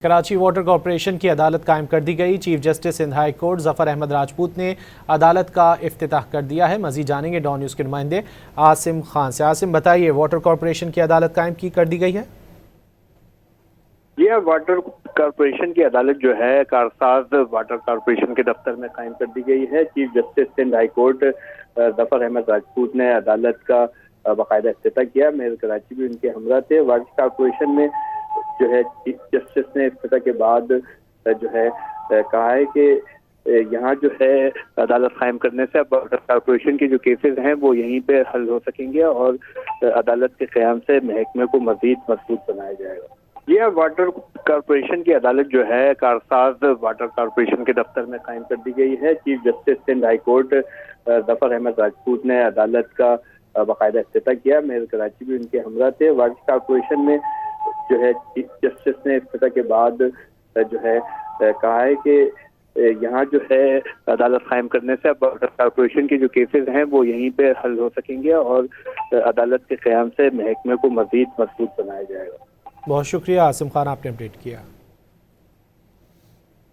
Karachi water corporation کی عدالت قائم کر دی گئی۔ Chief justice Sindh high court Zafar Ahmed Rajput نے عدالت کا افتتاح کر دیا ہے۔ مزید جانیں گے ڈان نیوز کے نمائندے عاصم خان سے۔ عاصم بتائیے، واٹر کارپوریشن کی عدالت قائم کر دی گئی ہے؟ یہ واٹر کارپوریشن کی عدالت جو ہے کارساز واٹر کارپوریشن کے دفتر میں قائم کر دی گئی ہے۔ Chief justice Sindh high court Zafar Ahmed Rajput نے عدالت کا باقاعدہ افتتاح کیا۔ میئر کراچی بھی ان کے ہمراہ تھے۔ واٹر کارپوریشن میں جو ہے چیف جسٹس نے افتتاح کے بعد جو ہے کہا ہے کہ یہاں جو ہے عدالت قائم کرنے سے اب واٹر کارپوریشن کے جو کیسز ہیں وہ یہیں پہ حل ہو سکیں گے اور عدالت کے قیام سے محکمے کو مزید مضبوط بنایا جائے گا۔ یہ واٹر کارپوریشن کی عدالت جو ہے کارساز واٹر کارپوریشن کے دفتر میں قائم کر دی گئی ہے۔ Chief justice Sindh high court Zafar Ahmed Rajput نے عدالت کا باقاعدہ افتتاح کیا۔ میئر کراچی بھی ان کے ہمراہ تھے۔ واٹر کارپوریشن میں جو ہے چیف جسٹس نے افتتاح کے بعد جو ہے کہا ہے کہ یہاں جو ہے عدالت قائم کرنے سے اب واٹر کارپوریشن کے جو کیسز ہیں وہ یہیں پہ حل ہو سکیں گے اور عدالت کے قیام سے محکمے کو مزید مضبوط بنایا جائے گا۔ بہت شکریہ عاصم خان، آپ نے اپڈیٹ کیا۔